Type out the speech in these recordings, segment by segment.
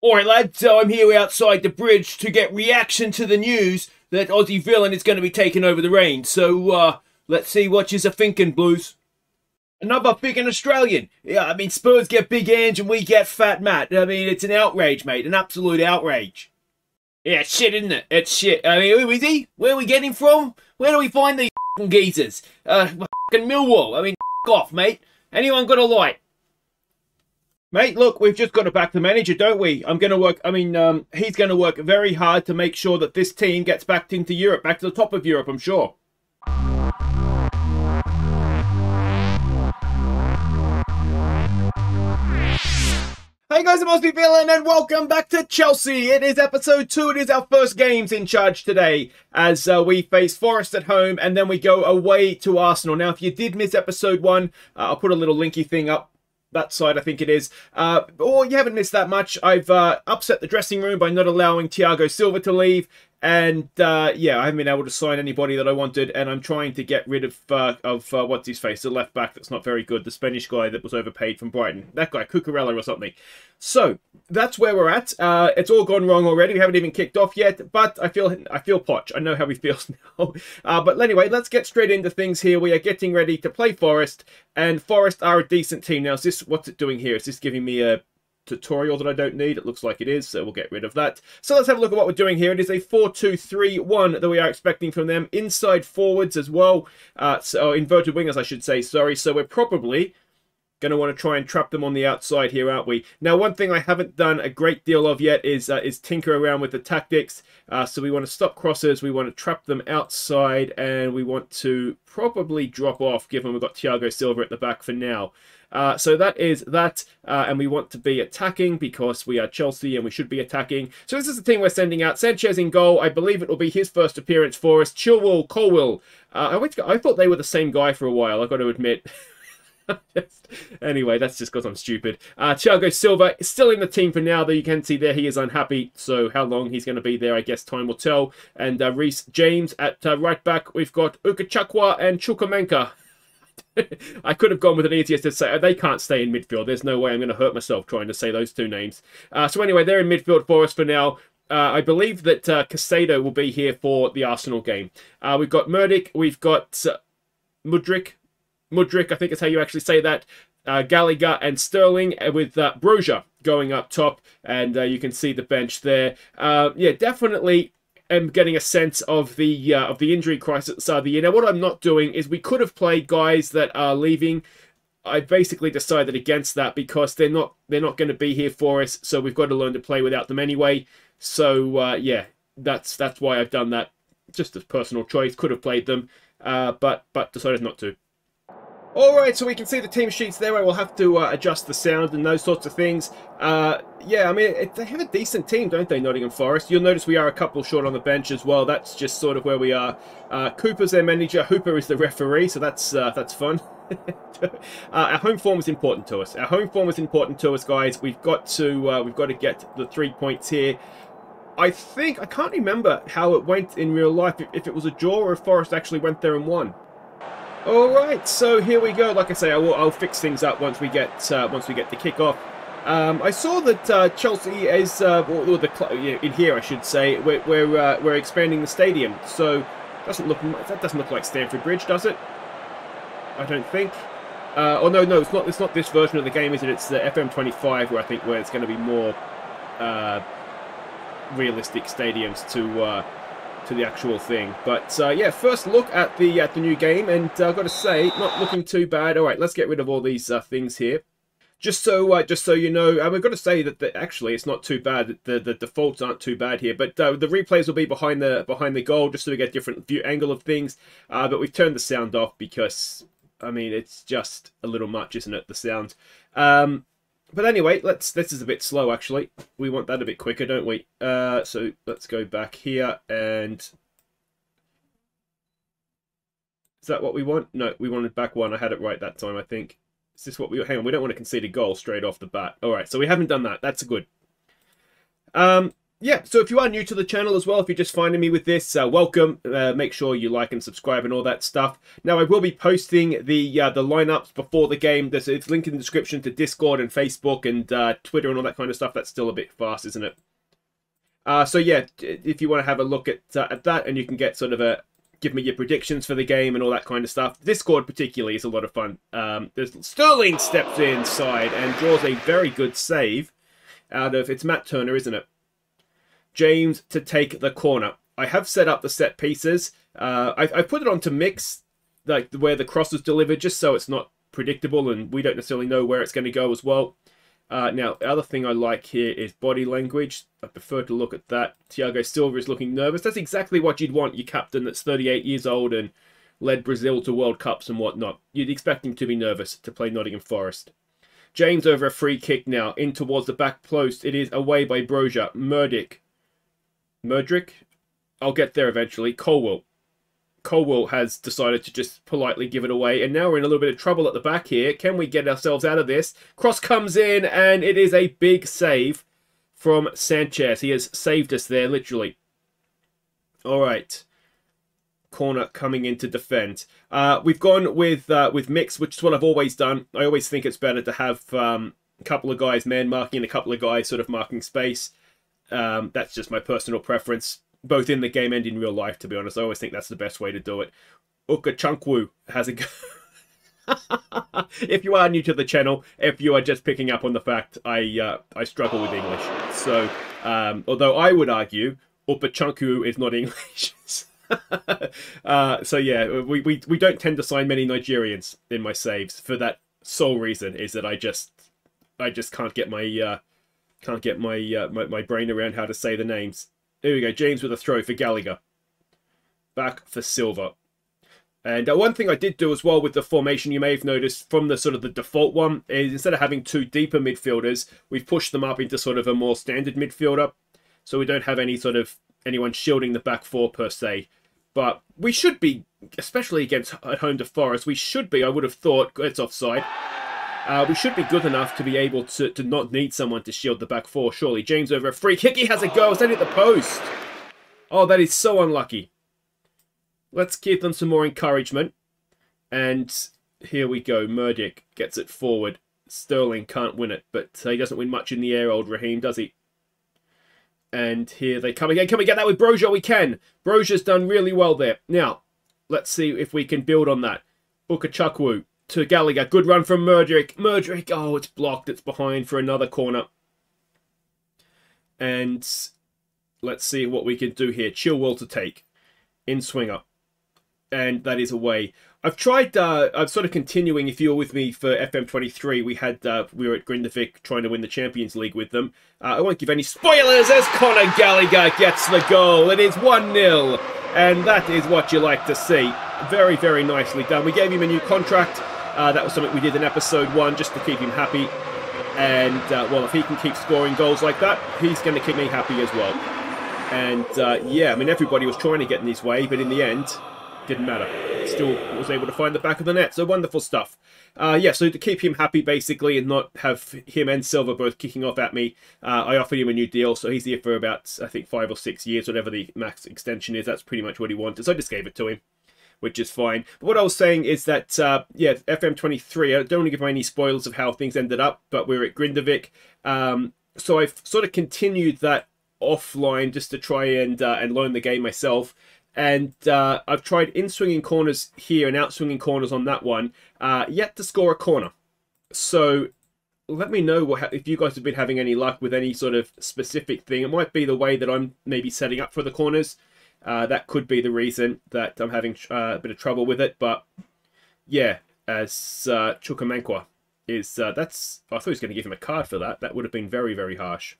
Alright lads, so I'm here outside the bridge to get reaction to the news that Aussie Villain is going to be taking over the reign. So, let's see what you're thinking, Blues. Another big in Australian. Yeah, I mean, Spurs get Big Ange and we get Fat Matt. I mean, it's an outrage, mate. An absolute outrage. Yeah, it's shit, isn't it? It's shit. I mean, who is he? Where are we getting from? Where do we find these geezers? Fucking Millwall. I mean, off, mate. Anyone got a light? Mate, look, we've just got to back the manager, don't we? He's going to work very hard to make sure that this team gets back into Europe, back to the top of Europe, I'm sure. Hey guys, I'm Aussie Villain and welcome back to Chelsea. It is episode 2. It is our first games in charge today as we face Forest at home and then we go away to Arsenal. Now, if you did miss episode 1, I'll put a little linky thing up that side, I think it is. Or you haven't missed that much. I've upset the dressing room by not allowing Thiago Silva to leave. And, yeah, I haven't been able to sign anybody that I wanted. And I'm trying to get rid of what's his face, the left back that's not very good. The Spanish guy that was overpaid from Brighton. That guy, Cucurella or something. So, that's where we're at. It's all gone wrong already. We haven't even kicked off yet. But I feel Poch. I know how he feels now. But anyway, let's get straight into things here. We are getting ready to play Forest. And Forest are a decent team. Now, what's it doing here? Is this giving me a tutorial that I don't need? It looks like it is, so we'll get rid of that. So let's have a look at what we're doing here. It is a 4-2-3-1 that we are expecting from them. Inside forwards as well. So inverted wingers, I should say, sorry. So we're probably going to want to try and trap them on the outside here, aren't we? Now, one thing I haven't done a great deal of yet is tinker around with the tactics. So we want to stop crosses, we want to trap them outside, and we want to probably drop off, given we've got Thiago Silva at the back for now. So that is that, and we want to be attacking because we are Chelsea and we should be attacking. So this is the team we're sending out. Sanchez in goal. I believe it will be his first appearance for us. Chilwell, Colwill. I thought they were the same guy for a while, I've got to admit. Anyway, that's just because I'm stupid. Thiago Silva is still in the team for now, though you can see there he is unhappy. So how long he's going to be there, I guess time will tell. And Reece James at right back. We've got Ukachakwa and Chukwuemeka. I could have gone with an easier to say. They can't stay in midfield. There's no way I'm going to hurt myself trying to say those two names. So anyway, they're in midfield for us for now. I believe that Casado will be here for the Arsenal game. We've got Murdick. We've got Mudryk, I think is how you actually say that. Gallagher and Sterling with Broja going up top. And you can see the bench there. Yeah, definitely am getting a sense of the injury crisis at the start of the year. Now, what I'm not doing is we could have played guys that are leaving. I basically decided against that because they're not going to be here for us. So we've got to learn to play without them anyway. So yeah, that's why I've done that. Just a personal choice. Could have played them, but decided not to. Alright, so we can see the team sheets there. We'll have to adjust the sound and those sorts of things. Yeah, I mean, they have a decent team, don't they, Nottingham Forest? You'll notice we are a couple short on the bench as well. That's just sort of where we are. Cooper's their manager. Hooper is the referee, so that's fun. Our home form is important to us. Our home form is important to us, guys. We've got to get the 3 points here. I can't remember how it went in real life, if it was a draw or if Forest actually went there and won. Alright, so here we go. Like I say, I'll fix things up once we get the kickoff. I saw that Chelsea is, in here I should say, we're expanding the stadium. So that doesn't look like Stamford Bridge, does it? I don't think. Oh no, it's not this version of the game, is it? It's the FM24 where it's going to be more realistic stadiums to the actual thing. But yeah, first look at the new game, and I've got to say, not looking too bad. All right, let's get rid of all these things here. Just so you know, we've got to say that actually it's not too bad. The defaults aren't too bad here, but the replays will be behind the goal, just so we get different view angle of things. But we've turned the sound off because I mean it's just a little much, isn't it? The sound. But anyway, this is a bit slow actually. We want that a bit quicker, don't we? So let's go back here and is that what we want? No, we wanted back one. I had it right that time, I think. Is this what hang on, we don't want to concede a goal straight off the bat. Alright, so we haven't done that. That's good. yeah, so if you are new to the channel as well, if you're just finding me with this, welcome. Make sure you like and subscribe and all that stuff. Now, I will be posting the lineups before the game. It's a link in the description to Discord and Facebook and Twitter and all that kind of stuff. That's still a bit fast, isn't it? So yeah, if you want to have a look at that, and you can get sort of give me your predictions for the game and all that kind of stuff. Discord particularly is a lot of fun. There's Sterling steps inside and draws a very good save out of, it's Matt Turner, isn't it? James to take the corner. I have set up the set pieces. I've put it onto mix, like where the cross is delivered, just so it's not predictable and we don't necessarily know where it's going to go as well. Now, the other thing I like here is body language. I prefer to look at that. Thiago Silva is looking nervous. That's exactly what you'd want your captain that's 38 years old and led Brazil to World Cups and whatnot. You'd expect him to be nervous to play Nottingham Forest. James over a free kick now, in towards the back post. It is away by Broja. Murdrick? I'll get there eventually. Colwell has decided to just politely give it away, and now we're in a little bit of trouble at the back here. Can we get ourselves out of this? Cross comes in, and it is a big save from Sanchez. He has saved us there, literally. All right. Corner coming in to defend. We've gone with mix, which is what I've always done. I always think it's better to have a couple of guys man marking and a couple of guys sort of marking space. That's just my personal preference, both in the game and in real life, to be honest. I always think that's the best way to do it. Uka Chunkwu has a go. If you are new to the channel, if you are just picking up on the fact I struggle with English. So, although I would argue Upa Chunkwu is not English. So yeah, we don't tend to sign many Nigerians in my saves for that sole reason, is that I just can't get my my brain around how to say the names. Here we go, James with a throw for Gallagher. Back for Silva. And one thing I did do as well with the formation, you may have noticed from the sort of the default one, is instead of having two deeper midfielders, we've pushed them up into sort of a more standard midfielder. So we don't have any sort of anyone shielding the back four per se. But we should be, especially against at home to Forest, we should be, I would have thought, it's offside. We should be good enough to be able to not need someone to shield the back four, surely. James over a free kick. He has a go. It's at the post. Oh, that is so unlucky. Let's give them some more encouragement. And here we go. Murdick gets it forward. Sterling can't win it, but he doesn't win much in the air, old Raheem, does he? And here they come again. Can we get that with Broja? We can. Broja's done really well there. Now, let's see if we can build on that. Ukachukwu to Gallagher. Good run from Murdrick. Murdrick, oh, it's blocked. It's behind for another corner. And let's see what we can do here. Chilwell to take. In swinger. And that is away. I've tried, I'm sort of continuing, if you were with me for FM23, we were at Grindavik trying to win the Champions League with them. I won't give any spoilers as Conor Gallagher gets the goal. It is 1-0. And that is what you like to see. Very, very nicely done. We gave him a new contract. That was something we did in episode 1 just to keep him happy. And, well, if he can keep scoring goals like that, he's going to keep me happy as well. And, yeah, I mean, everybody was trying to get in his way, but in the end, didn't matter. Still was able to find the back of the net. So wonderful stuff. Yeah, so to keep him happy, basically, and not have him and Silva both kicking off at me, I offered him a new deal. So he's here for about, I think, 5 or 6 years, whatever the max extension is. That's pretty much what he wanted. So I just gave it to him, which is fine. But what I was saying is that, yeah, FM23, I don't want to give any spoilers of how things ended up, but we're at Grindavik. So I've sort of continued that offline just to try and learn the game myself. And I've tried in-swinging corners here and out-swinging corners on that one, yet to score a corner. So let me know if you guys have been having any luck with any sort of specific thing. It might be the way that I'm maybe setting up for the corners. That could be the reason that I'm having a bit of trouble with it. But yeah, as Chukwuemeka is, that's, I thought he was going to give him a card for that. That would have been very, very harsh.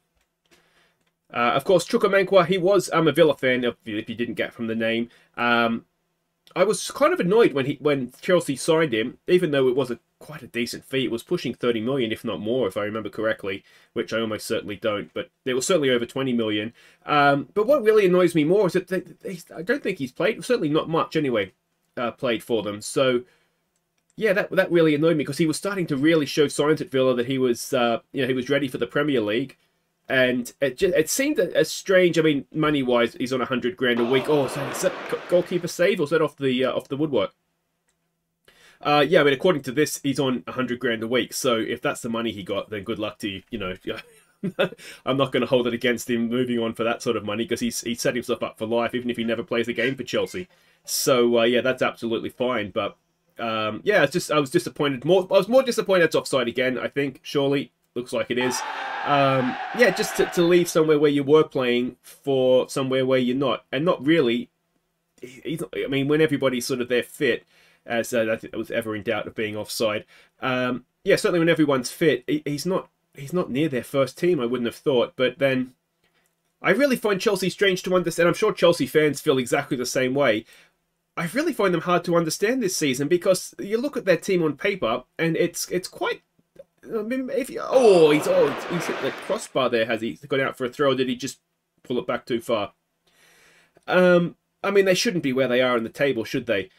Of course, Chukwuemeka, he was, I'm a Villa fan, if you didn't get from the name. I was kind of annoyed when Chelsea signed him, even though it was quite a decent fee. It was pushing 30 million, if not more, if I remember correctly, which I almost certainly don't, but it was certainly over 20 million. But what really annoys me more is that I don't think he's played, certainly not much anyway, played for them. So, yeah, that really annoyed me, because he was starting to really show signs at Villa that he was, you know, he was ready for the Premier League. And it seemed as strange. I mean, money wise, he's on 100 grand a week. Oh, is that goalkeeper save, or is that off the woodwork? Yeah, I mean, according to this, he's on 100 grand a week. So if that's the money he got, then good luck to you. You know, I'm not going to hold it against him moving on for that sort of money, because he set himself up for life, even if he never plays a game for Chelsea. So yeah, that's absolutely fine. But yeah, I was disappointed. I was more disappointed it's offside again. I think surely looks like it is. Yeah, just to leave somewhere where you were playing for somewhere where you're not, and not really. I mean, when everybody's sort of there fit, as I think it was ever in doubt of being offside. Yeah, certainly when everyone's fit, he's not near their first team. I wouldn't have thought, but then I really find Chelsea strange to understand. I'm sure Chelsea fans feel exactly the same way. I really find them hard to understand this season, because you look at their team on paper and it's quite. I mean, he's hit the crossbar there. Has he gone out for a throw? Or did he just pull it back too far? I mean, they shouldn't be where they are in the table, should they?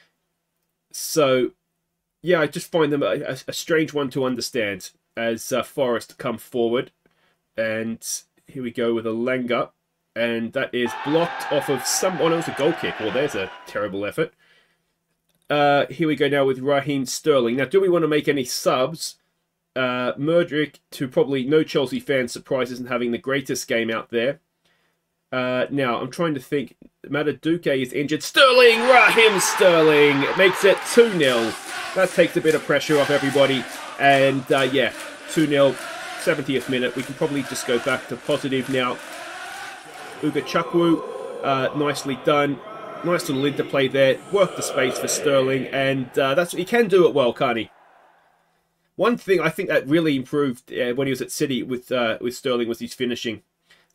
So, yeah, I just find them a strange one to understand as Forest come forward. And here we go with a Lenga. And that is blocked off of someone. Oh, it was a goal kick. Well, there's a terrible effort. Here we go now with Raheem Sterling. Now, do we want to make any subs? Mudryk, to probably no Chelsea fans' surprise, isn't having the greatest game out there. Now, I'm trying to think. Mataduke is injured. Raheem Sterling makes it 2-0. That takes a bit of pressure off everybody. And yeah, 2-0, 70th minute. We can probably just go back to positive now. Ugachukwu, nicely done. Nice little interplay there. Work the space for Sterling. And that's he can do it well, can't he? One thing I think that really improved when he was at City with Sterling was his finishing.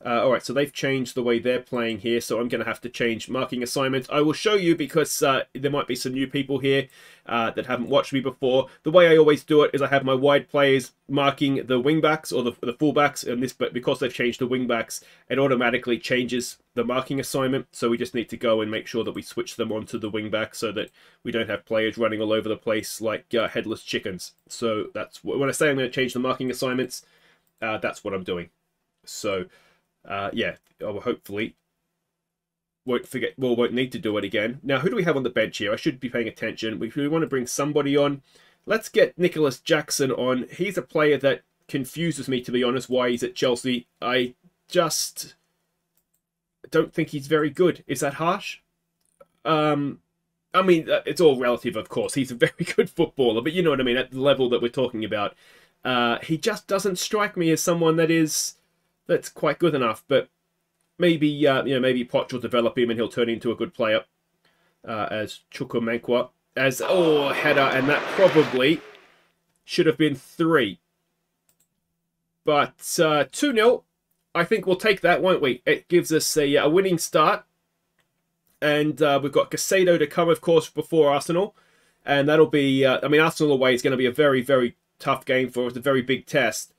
All right, so they've changed the way they're playing here, so I'm going to have to change marking assignments. I will show you, because there might be some new people here that haven't watched me before. The way I always do it is I have my wide players marking the wingbacks or the fullbacks, and but because they've changed the wingbacks, it automatically changes the marking assignment. So we just need to go and make sure that we switch them onto the wingback so that we don't have players running all over the place like headless chickens. So that's when I say I'm going to change the marking assignments, that's what I'm doing. So. Yeah, I will hopefully won't need to do it again. Now, who do we have on the bench here? I should be paying attention. We want to bring somebody on. Let's get Nicholas Jackson on. He's a player that confuses me, to be honest, why he's at Chelsea. I just don't think he's very good. Is that harsh? I mean, it's all relative, of course. He's a very good footballer, but you know what I mean, at the level that we're talking about. He just doesn't strike me as someone that's quite good enough, but maybe maybe Poch will develop him and he'll turn into a good player. As Chukwuemeka, header, and that probably should have been 3. But 2-0, I think we'll take that, won't we? It gives us a winning start, and we've got Casado to come, of course, before Arsenal, and that'll be. I mean, Arsenal away is going to be a very, very tough game for us, a very big test.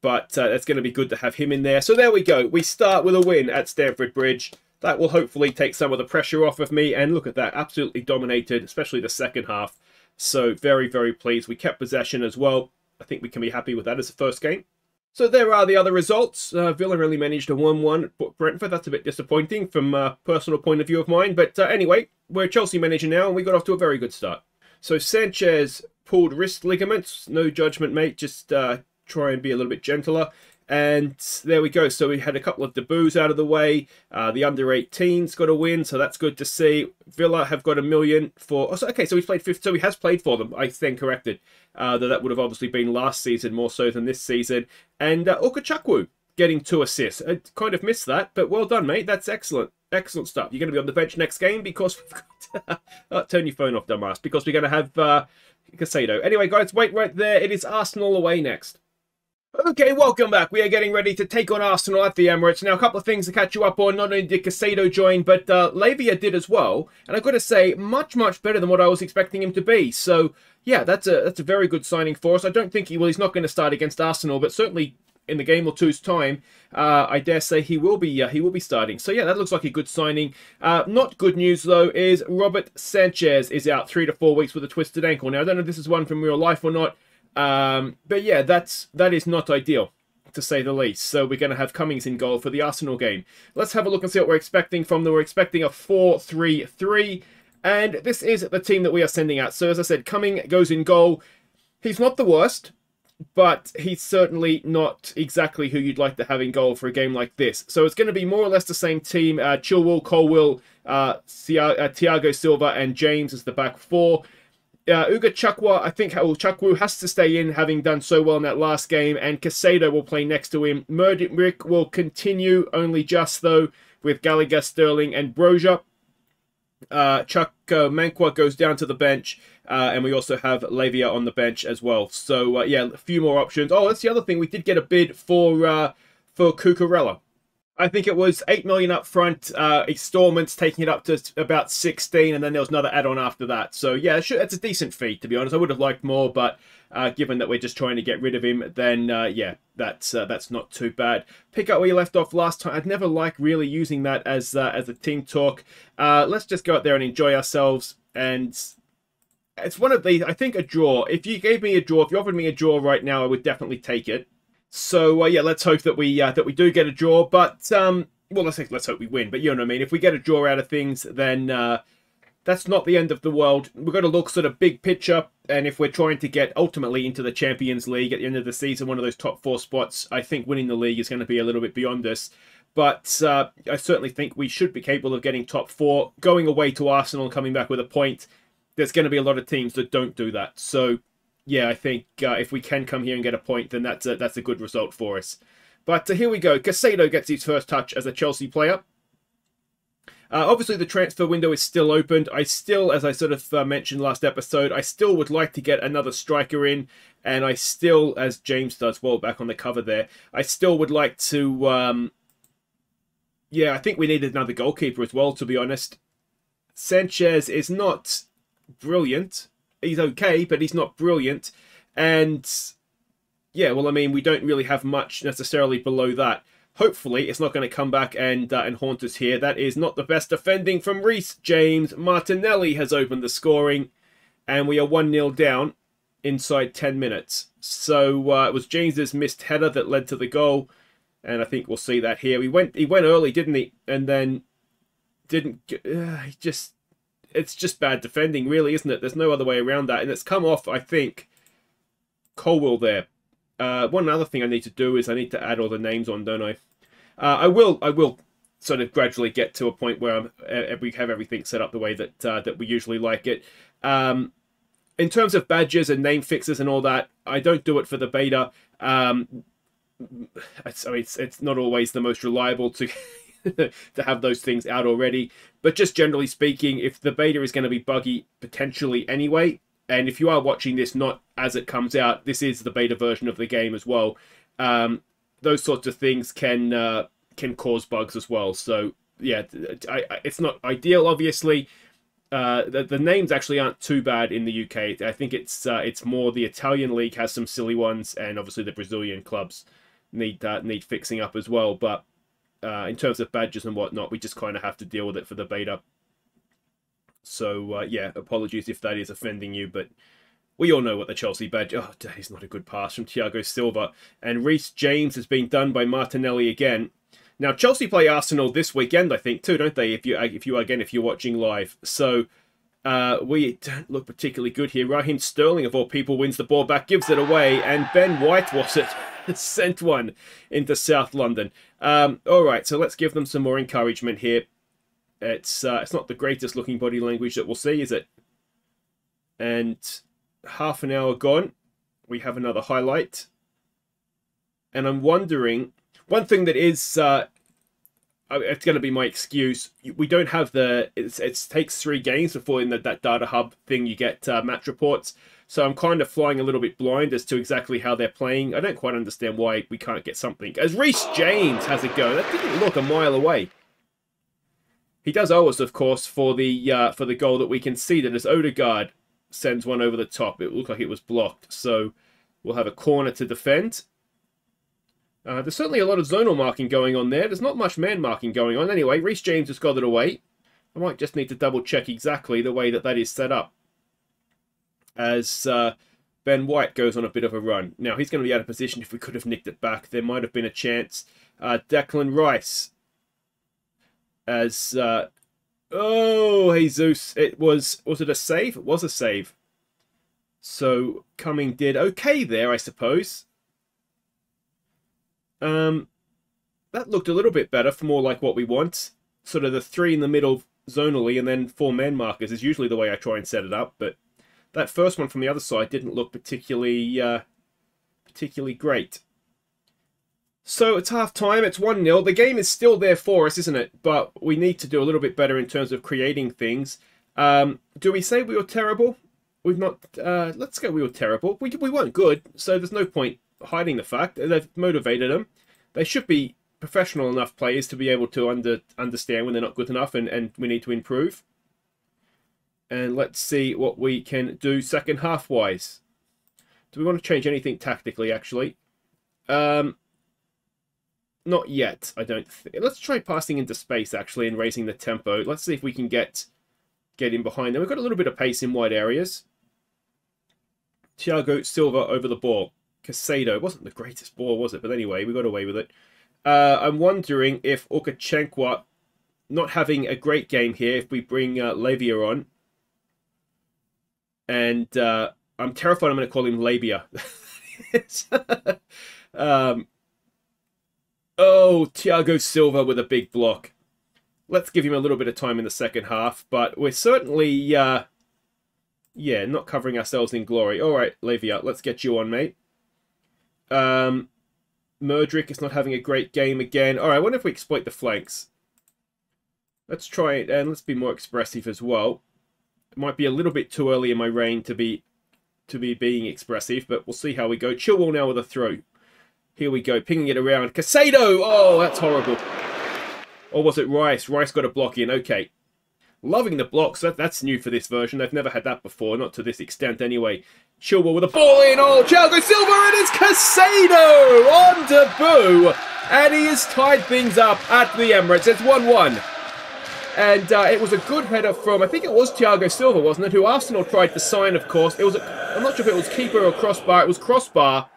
But it's going to be good to have him in there. So there we go. We start with a win at Stamford Bridge. That will hopefully take some of the pressure off of me. And look at that. Absolutely dominated, especially the second half. So very, very pleased. We kept possession as well. I think we can be happy with that as the first game. So there are the other results. Villa really managed a 1-1 at Brentford. That's a bit disappointing from a personal point of view of mine. But anyway, we're Chelsea manager now, and we got off to a very good start. So Sanchez pulled wrist ligaments. No judgment, mate. Just try and be a little bit gentler. And there we go. So we had a couple of debuts out of the way. The under-18s got a win, so that's good to see. Villa have got $1 million for. Oh, so, okay, so he's played. So he has played for them. I stand corrected. That would have obviously been last season more so than this season. And Ugachukwu getting 2 assists. I kind of missed that, but well done, mate. That's excellent. Excellent stuff. You're going to be on the bench next game because we've got turn your phone off, dumbass. Because we're going to have Casado. Anyway, guys, wait right there. It is Arsenal away next. Okay, welcome back. We are getting ready to take on Arsenal at the Emirates. Now, a couple of things to catch you up on. Not only did Casado join, but Lavia did as well. And I've got to say, much, much better than what I was expecting him to be. So, yeah, that's a very good signing for us. I don't think he's not going to start against Arsenal, but certainly in the game or two's time, I dare say he will be starting. So, yeah, that looks like a good signing. Not good news, though, is Robert Sanchez is out 3 to 4 weeks with a twisted ankle. Now, I don't know if this is one from real life or not. But yeah, that is not ideal to say the least. So we're going to have Cummings in goal for the Arsenal game. Let's have a look and see what we're expecting from them. We're expecting a 4-3-3, and this is the team that we are sending out. So as I said, Cummings goes in goal. He's not the worst, but he's certainly not exactly who you'd like to have in goal for a game like this. So it's going to be more or less the same team. Chilwell, Colwill, Thiago Silva, and James as the back four. Uga Chakwa, I think Chakwu has to stay in, having done so well in that last game, and Casado will play next to him. Murdick will continue, only just though, with Gallagher, Sterling, and Broja. Chuck Mankwa goes down to the bench, and we also have Lavia on the bench as well. So, yeah, a few more options. Oh, that's the other thing. We did get a bid for Cucurella. I think it was 8 million up front, installments taking it up to about 16, and then there was another add-on after that. So yeah, it's a decent fee, to be honest. I would have liked more, but given that we're just trying to get rid of him, then yeah, that's not too bad. Pick up where you left off last time. I'd never liked really using that as a team talk. Let's just go out there and enjoy ourselves. And it's one of these. I think a draw. If you gave me a draw, if you offered me a draw right now, I would definitely take it. So yeah, let's hope that we do get a draw. But well, let's hope we win. But you know what I mean. If we get a draw out of things, then that's not the end of the world. We've got to look sort of big picture. And if we're trying to get ultimately into the Champions League at the end of the season, one of those top 4 spots, I think winning the league is going to be a little bit beyond us. But I certainly think we should be capable of getting top 4. Going away to Arsenal and coming back with a point, there's going to be a lot of teams that don't do that. So yeah, I think if we can come here and get a point, then that's a good result for us. But here we go. Casado gets his first touch as a Chelsea player. Obviously, the transfer window is still opened. I still, as I sort of mentioned last episode, I still would like to get another striker in. And I still, as James does well back on the cover there, I still would like to... yeah, I think we needed another goalkeeper as well, to be honest. Sanchez is not brilliant. He's okay, but he's not brilliant. And yeah, well, I mean, we don't really have much necessarily below that. Hopefully, it's not going to come back and haunt us here. That is not the best defending from Reece James. Martinelli has opened the scoring, and we are 1-0 down inside 10 minutes. So it was James's missed header that led to the goal, and I think we'll see that here. He went early, didn't he? And then didn't. It's just bad defending, really, isn't it? There's no other way around that. And it's come off, I think, Colwill there. One other thing I need to do is I need to add all the names on, don't I? I will sort of gradually get to a point where we have everything set up the way that we usually like it. In terms of badges and name fixes and all that, I don't do it for the beta. It's not always the most reliable to... to have those things out already, but just generally speaking, if the beta is going to be buggy potentially anyway, and if you are watching this not as it comes out, this is the beta version of the game as well, those sorts of things can cause bugs as well. So yeah, it's not ideal, obviously. The names actually aren't too bad in the UK. I think it's more the Italian league has some silly ones, and obviously the Brazilian clubs need fixing up as well, but in terms of badges and whatnot, we just kind of have to deal with it for the beta. So, yeah, apologies if that is offending you, but we all know what the Chelsea badge... Oh, that is not a good pass from Thiago Silva. And Reece James has been done by Martinelli again. Now, Chelsea play Arsenal this weekend, I think, too, don't they? If you're watching live. So, we don't look particularly good here. Raheem Sterling, of all people, wins the ball back, gives it away, and Ben White was it. Sent one into South London. All right, so let's give them some more encouragement here. It's not the greatest looking body language that we'll see, is it? And half an hour gone, we have another highlight. And I'm wondering, one thing that is, it's going to be my excuse. We don't have it takes 3 games before in that data hub thing you get match reports. So I'm kind of flying a little bit blind as to exactly how they're playing. I don't quite understand why we can't get something. As Reece James has a go. That didn't look a mile away. He does owe us, of course, for the goal that we conceded as Odegaard sends one over the top. It looked like it was blocked. So we'll have a corner to defend. There's certainly a lot of zonal marking going on there. There's not much man marking going on. Anyway, Reece James has got it away. I might just need to double check exactly the way that is set up. As Ben White goes on a bit of a run. Now, he's going to be out of position if we could have nicked it back. There might have been a chance. Declan Rice as... oh, Jesus. It was it a save? It was a save. So, Cumming did okay there, I suppose. That looked a little bit better for more like what we want. Sort of the 3 in the middle zonally and then 4 man markers is usually the way I try and set it up. But that first one from the other side didn't look particularly great. So it's half time. It's 1-0. The game is still there for us, isn't it? But we need to do a little bit better in terms of creating things. Do we say we were terrible? We've not... let's go we were terrible. We weren't good, so there's no point hiding the fact. They've motivated them. They should be professional enough players to be able to understand when they're not good enough and we need to improve. And let's see what we can do second half-wise. Do we want to change anything tactically, actually? Not yet, I don't think. Let's try passing into space, actually, and raising the tempo. Let's see if we can get in behind them. We've got a little bit of pace in wide areas. Thiago Silva over the ball. Casado. It wasn't the greatest ball, was it? But anyway, we got away with it. I'm wondering if Ukachenkwa, not having a great game here, if we bring Lavia on. And I'm terrified I'm going to call him Labia. Oh, Thiago Silva with a big block. Let's give him a little bit of time in the second half, but we're certainly, yeah, not covering ourselves in glory. All right, Lavia, let's get you on, mate. Murdrick is not having a great game again. All right, I wonder if we exploit the flanks. Let's try it, and let's be more expressive as well. It might be a little bit too early in my reign to be being expressive, but we'll see how we go. Chilwell now with a throw. Here we go, pinging it around. Casado! Oh, that's horrible. Or was it Rice? Rice got a block in. Okay. Loving the blocks. That's new for this version. They've never had that before. Not to this extent anyway. Chilwell with a ball in. Oh, Thiago Silva, and it's Casado on debut. And he has tied things up at the Emirates. It's 1-1. And it was a good header from, I think it was Thiago Silva, wasn't it? Who Arsenal tried to sign, of course. It was, I'm not sure if it was keeper or crossbar. It was crossbar.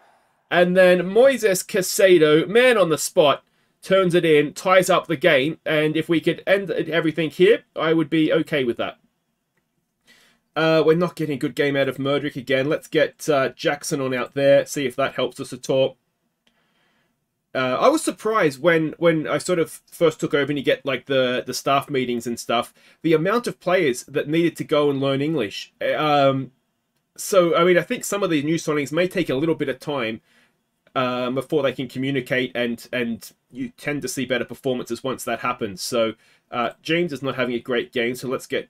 And then Moises Casado, man on the spot, turns it in, ties up the game. And if we could end everything here, I would be okay with that. We're not getting a good game out of Murdrick again. Let's get Jackson on out there, see if that helps us at all. I was surprised when I sort of first took over and you get like the staff meetings and stuff, the amount of players that needed to go and learn English. So, I mean, I think some of the new signings may take a little bit of time before they can communicate, and you tend to see better performances once that happens. So, James is not having a great game, so let's get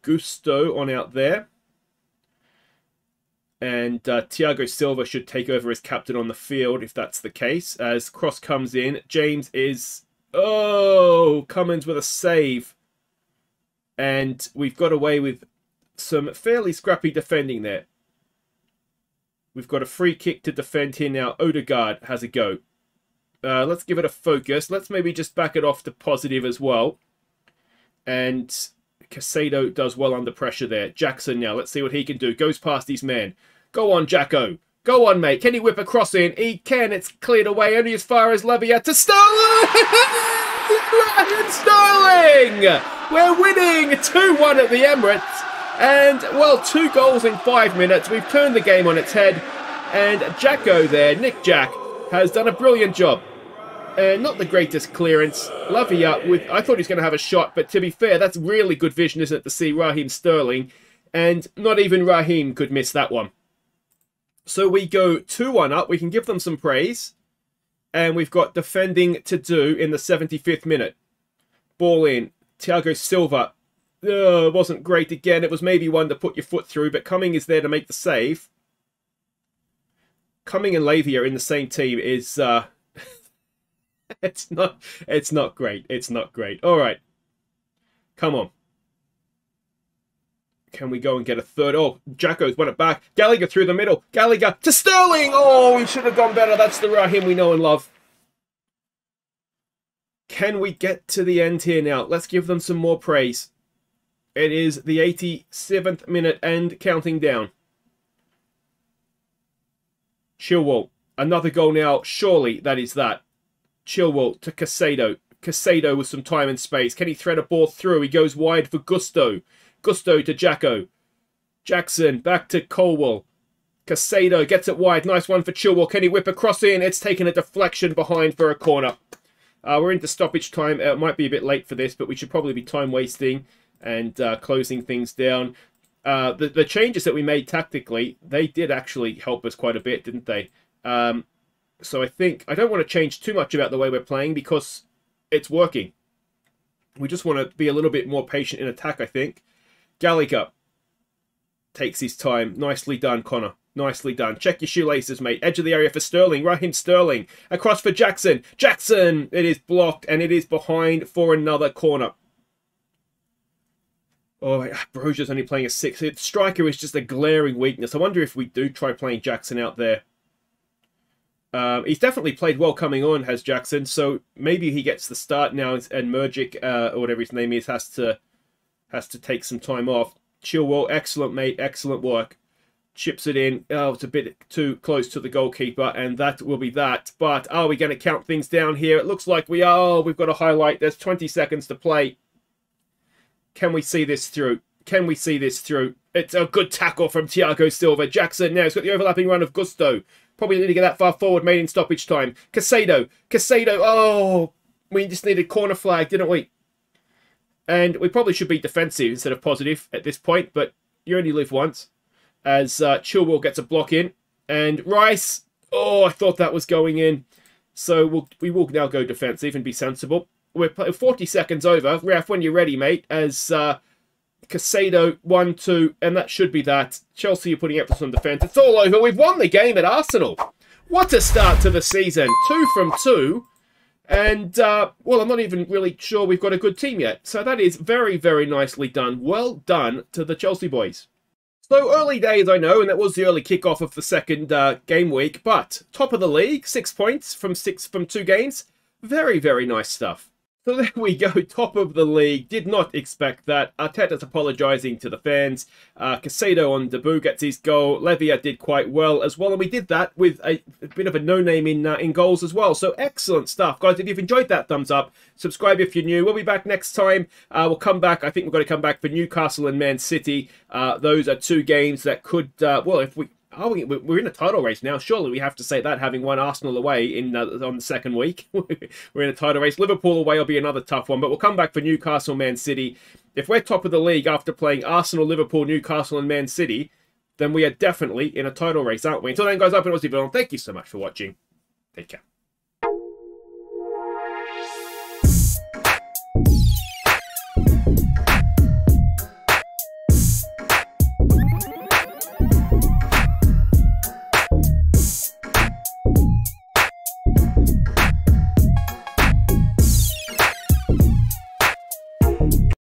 Gusto on out there. And Thiago Silva should take over as captain on the field, if that's the case. As cross comes in, James is... Oh, Cummins with a save. And we've got away with some fairly scrappy defending there. We've got a free kick to defend here now. Odegaard has a go. Let's give it a focus. Let's maybe just back it off to positive as well. And Casado does well under pressure there. Jackson now, let's see what he can do. Goes past his man. Go on, Jacko. Go on, mate. Can he whip a cross in? He can. It's cleared away only as far as Lavia to Sterling! Sterling! We're winning 2-1 at the Emirates. And, well, 2 goals in 5 minutes. We've turned the game on its head. And Jacko there, Nick Jack, has done a brilliant job. Not the greatest clearance. Lavia with... I thought he was going to have a shot, but to be fair, that's really good vision, isn't it, to see Raheem Sterling. And not even Raheem could miss that one. So we go 2-1 up. We can give them some praise. And we've got defending to do in the 75th minute. Ball in. Thiago Silva. Wasn't great again. It was maybe one to put your foot through, but Cumming is there to make the save. Cumming and Lavia in the same team is... It's not great. It's not great. All right. Come on. Can we go and get a third? Oh, Jacko's won it back. Gallagher through the middle. Gallagher to Sterling. Oh, we should have done better. That's the Raheem we know and love. Can we get to the end here now? Let's give them some more praise. It is the 87th minute and counting down. Chilwell. Another goal now. Surely that is that. Chilwell to Casado. Casado with some time and space. Can he thread a ball through? He goes wide for Gusto. Gusto to Jacko. Jackson back to Colwell. Casado gets it wide. Nice one for Chilwell. Can he whip across in? It's taken a deflection behind for a corner. We're into stoppage time. It might be a bit late for this, but we should probably be time wasting and closing things down. The changes that we made tactically, they did actually help us quite a bit, didn't they? So I think I don't want to change too much about the way we're playing because it's working. We just want to be a little bit more patient in attack, I think. Gallagher takes his time. Nicely done, Connor. Nicely done. Check your shoelaces, mate. Edge of the area for Sterling. Raheem Sterling. Across for Jackson. Jackson! It is blocked and it is behind for another corner. Oh, Broja's only playing a 6. Striker is just a glaring weakness. I wonder if we do try playing Jackson out there. He's definitely played well coming on, has Jackson. So maybe he gets the start now and Murgic, or whatever his name is, has to take some time off. Chilwell, excellent, mate. Excellent work. Chips it in. Oh, it's a bit too close to the goalkeeper, and that will be that. But are we going to count things down here? It looks like we are. We've got a highlight. There's 20 seconds to play. Can we see this through? Can we see this through? It's a good tackle from Thiago Silva. Jackson now. He's got the overlapping run of Gusto. Probably didn't get that far forward, made in stoppage time. Casado. Casado. Oh, we just needed corner flag, didn't we? And we probably should be defensive instead of positive at this point, but you only live once. As Chilwell gets a block in. And Rice. Oh, I thought that was going in. So we will now go defensive and be sensible. We're 40 seconds over. Ref, when you're ready, mate. As Casado, 1-2. And that should be that. Chelsea are putting up some defence. It's all over. We've won the game at Arsenal. What a start to the season. 2 from 2. And, well, I'm not even really sure we've got a good team yet. So that is very, very nicely done. Well done to the Chelsea boys. So early days, I know, and that was the early kickoff of the second game week. But top of the league, 6 points from 2 games. Very, very nice stuff. So there we go, top of the league. Did not expect that. Arteta's apologising to the fans. Casado on debut gets his goal. Levia did quite well as well. And we did that with a bit of a no-name in goals as well. So excellent stuff. Guys, if you've enjoyed that, thumbs up. Subscribe if you're new. We'll be back next time. We'll come back. I think we're going to come back for Newcastle and Man City. Those are 2 games that could, well, if we... we're in a title race now. Surely we have to say that, having won Arsenal away on the second week. We're in a title race. Liverpool away will be another tough one, but we'll come back for Newcastle, Man City. If we're top of the league after playing Arsenal, Liverpool, Newcastle and Man City, then we are definitely in a title race, aren't we? Until then, guys, I've been Aussie. Thank you so much for watching. Take care.